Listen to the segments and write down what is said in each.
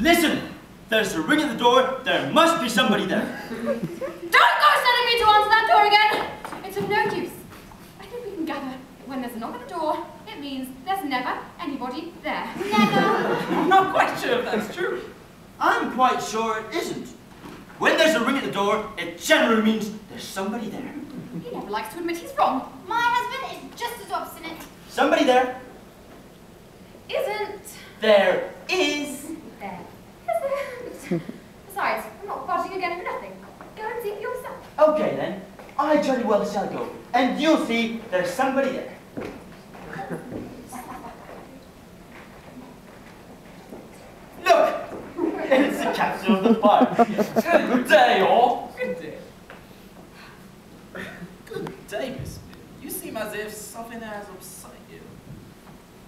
Listen! There's a ring at the door. There must be somebody there. Don't go telling me to answer that door again! It's of no use. I think we can gather that when there's a knock at the door, it means there's never anybody there. Never. I'm not quite sure if that's true. I'm quite sure it isn't. When there's a ring at the door, it generally means there's somebody there. He never likes to admit he's wrong. My husband is just as obstinate. Somebody there. Isn't. There is. There. Isn't. Besides, I'm not budging again for nothing. Go and see for yourself. Okay then, I jolly well shall go. And you'll see there's somebody there. Look! It's the captain of the fire. Good day, all. Good day. Good day, Miss Smith. You seem as if something has upset you.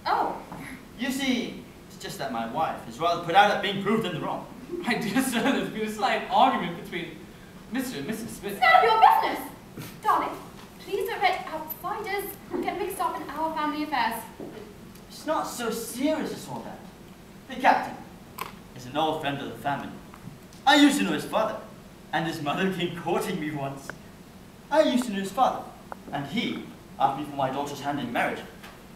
Oh. You see, it's just that my wife is rather put out at being proved in the wrong. My dear sir, there's been a slight argument between Mr. and Mrs. Smith. It's none of your business. Darling, please don't let outsiders get mixed up in our family affairs. It's not so serious as all that. The captain is an old friend of the family. I used to know his father, and his mother came courting me once. I used to know his father, and he asked me for my daughter's hand in marriage,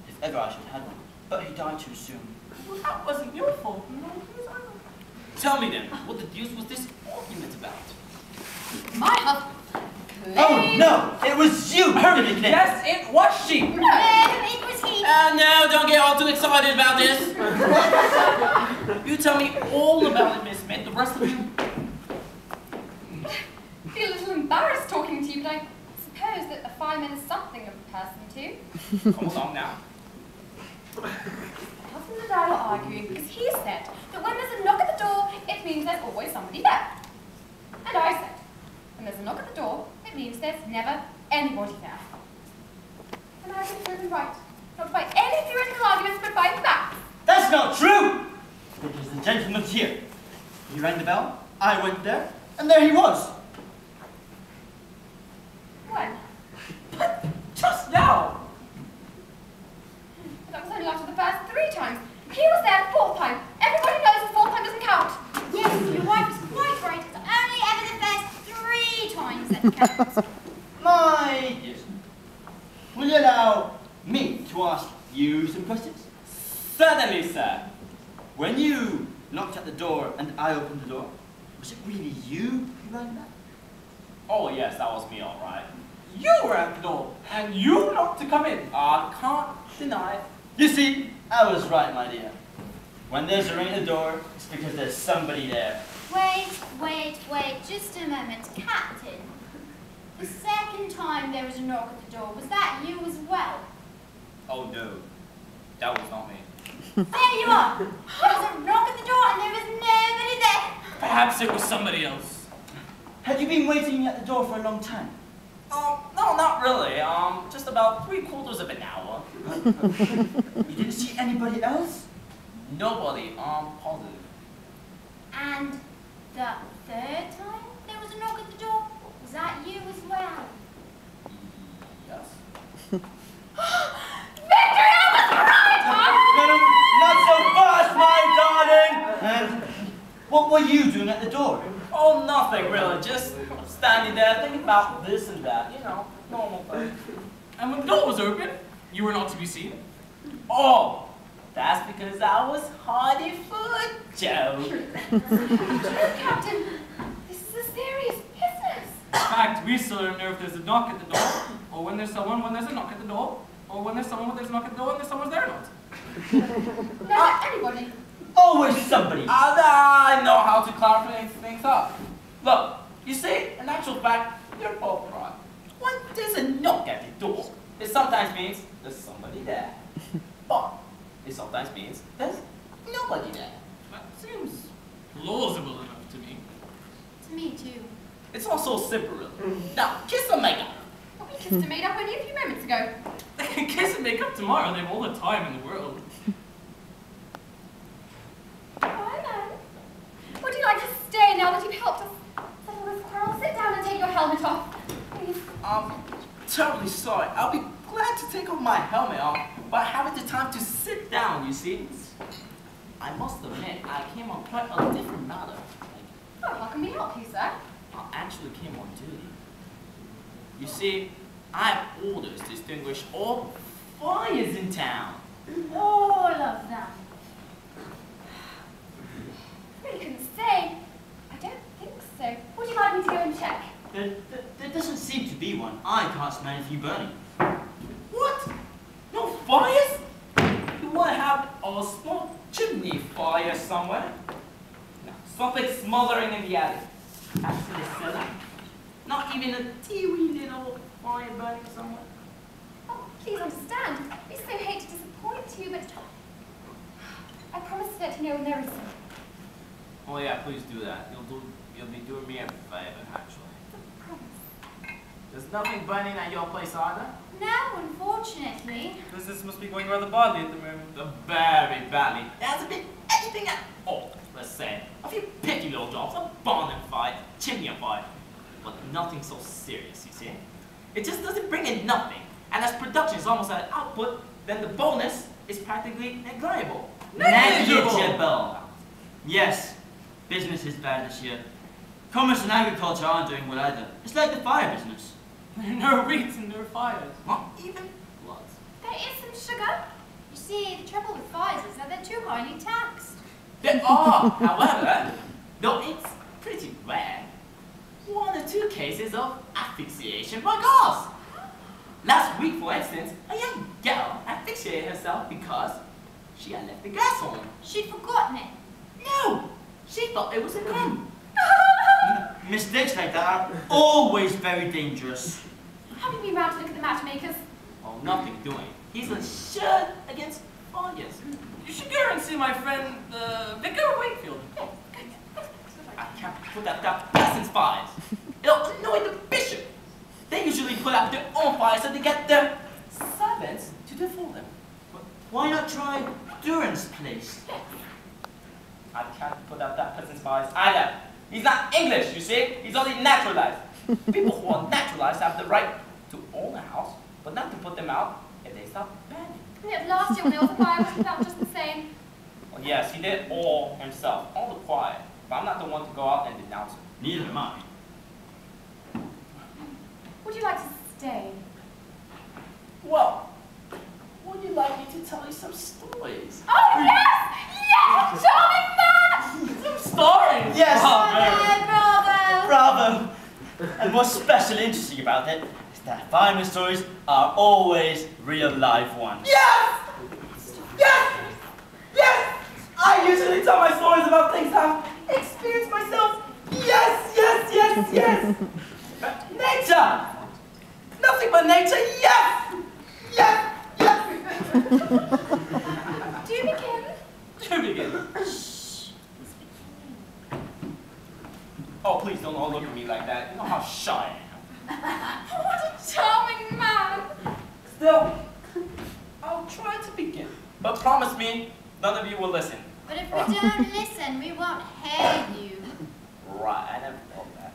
if ever I should have one. But he died too soon. Well, that wasn't your fault. No, it was ours. Tell me then, what the deuce was this argument about? My husband Oh claimed... no! It was you! Perfectly. Yes, it was she. No, it was he. No, don't get all too excited about this. You tell me all about it, Miss Smith. The rest of you. I feel a little embarrassed talking to you, but I suppose that a fireman is something of a person too. Come along now. My husband and I were arguing because he said that when there's a knock at the door, it means there's always somebody there. And I said, when there's a knock at the door, it means there's never anybody there. And I've been proven right, not by any theoretical arguments, but by facts. That's not true! Because the gentleman's here. He rang the bell, I went there, and there he was. When? But just now. But that was only after the first 3 times. He was there the 4th time. Everybody knows the 4th time doesn't count. Yes, your wife is quite right. It's only ever the first 3 times that counts. My dear sir, will you allow me to ask you some questions? Certainly, sir. When you knocked at the door and I opened the door, was it really you who rang that? Oh, yes, that was me, all right. You were at the door, and you knocked to come in. I can't deny it. You see, I was right, my dear. When there's a ring at the door, it's because there's somebody there. Wait, just a moment. Captain, the second time there was a knock at the door, was that you as well? Oh, no. That was not me. There you are. There was a knock at the door and there was nobody there. Perhaps it was somebody else. Had you been waiting at the door for a long time? No, not really. Just about 3/4 of an hour. You didn't see anybody else? Nobody, positive. And the third time there was a knock at the door, was that you as well? Yes. Victory! I was right! No, not so fast, my darling! And what were you doing at the door? Oh, nothing really. Just standing there thinking about this and that. You know, normal thing. And when the door was open, you were not to be seen. Oh, that's because I was hardy foot, Joe. Captain, this is a serious business. In fact, we still don't know if there's a knock at the door, or when there's someone when there's a knock at the door, or when there's someone when there's a knock at the door and there's someone's there or not. Never anybody. Always somebody. I know how to clarify things up. Look, you see, in actual fact, you're both right. When there's a knock at the door, it sometimes means there's somebody there. But it sometimes means there's nobody there. That seems plausible enough to me. To me too. It's all so simple, really. Now, kiss and make up. Well, we kissed and made up only a few moments ago. They can kiss and make up tomorrow. They have all the time in the world. Oh, hello. Would you like to stay now that you've helped us settle this quarrel? Sit down and take your helmet off, please. I'm terribly sorry. I'll be glad to take off my helmet but having the time to sit down, you see. I must admit, I came on quite a different matter. Oh, how can we help you, sir? I actually came on duty. You see, I have orders to extinguish all fires in town. All of them. Really couldn't say. I don't think so. Would you like me to go and check? There doesn't seem to be one. I can't smell anything burning. What? No fires? You want to have a small chimney fire somewhere? No, something smoldering in the attic. That's in the cellar. Not even a teeny little fire burning somewhere. Oh, please understand. We so hate to disappoint you, but I promise to let you know when there is some. Oh yeah, please do that. You'll be doing me a favor, actually. I promise. There's nothing burning at your place either? No, unfortunately. Business must be going rather badly at the moment. Very badly. There hasn't been anything at all, let's say. A few picky little jobs, a barn fire, chimney fire. But nothing so serious, you see. It just doesn't bring in nothing. And as production is almost at output, then the bonus is practically negligible. Negligible! Yes, business is bad this year. Commerce and agriculture aren't doing well either. It's like the fire business. No reeds and no fires. Not even blood. There is some sugar. You see, the trouble with fires is that they're too highly taxed. There are, however, though it's pretty rare, 1 or 2 cases of asphyxiation by gas. Last week, for instance, a young girl asphyxiated herself because she had left the gas on. She'd forgotten it. No, she thought it was a gun. Mistakes like that are always very dangerous. Have you been round to look at the matchmakers? Oh, nothing doing. He's insured against fires. You should go and see my friend, Vicar Wakefield. I can't put out that peasant's fires. It'll annoy the bishop. They usually put out their own fires so they get their servants to default them. But why not try Duran's place? I can't put out that peasant's fires either. He's not English, you see? He's only naturalized. People who are naturalized have the right to own a house, but not to put them out if they stop burning. Yet last year when there was a fire, wasn't that just the same? Well, yes, he did all himself, all the quiet. But I'm not the one to go out and denounce him. Neither am I. Would you like to stay? Well, would you like me to tell you some stories? Oh, yes! Yes! Charming man! Some stories? Yes! Bravo! Bravo! And what's special and interesting about it is that fireman stories are always real life ones. Yes! Yes! Yes! I usually tell my stories about things I've experienced myself. Yes, yes, yes, yes! Nature! Nothing but nature, yes! Yes, yes! Do you begin? To begin. Shh. Oh, please don't all look at me like that. You know how shy I am. What a charming man! Still, I'll try to begin. But promise me, none of you will listen. But if we don't listen, we won't hear you. Right, I never thought that.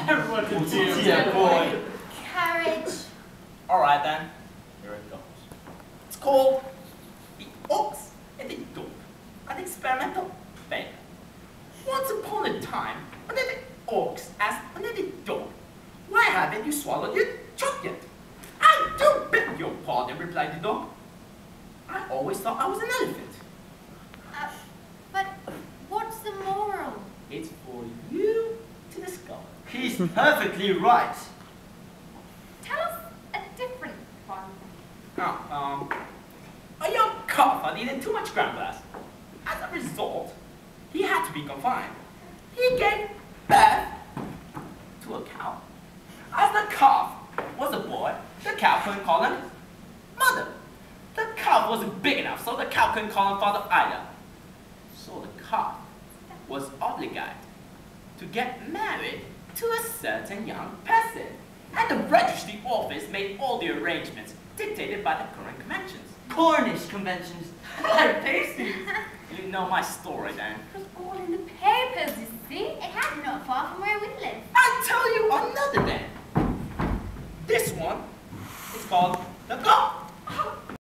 Everyone can Dear boy. Courage. Alright then, here it goes. It's called The Ox and the Dog, an experimental failure. Once upon a time, another ox asked another dog, "Why haven't you swallowed your chocolate?" "I do beg your pardon," replied the dog. "I always thought I was an elephant." But what's the moral? It's for you to discover. He's perfectly right. Tell us a different one. A young calf had eaten too much ground glass. As a result, he had to be confined. He gave birth to a cow. As the calf was a boy, the cow couldn't call him mother. The calf wasn't big enough, so the cow couldn't call him father either. So the calf was obligated to get married to a certain young person. And the registry office made all the arrangements dictated by the current conventions. Cornish conventions. They're tasty. You know my story then. It was all in the papers, you see. It happened not far from where we live. I'll tell you another then. This one is called the Goat.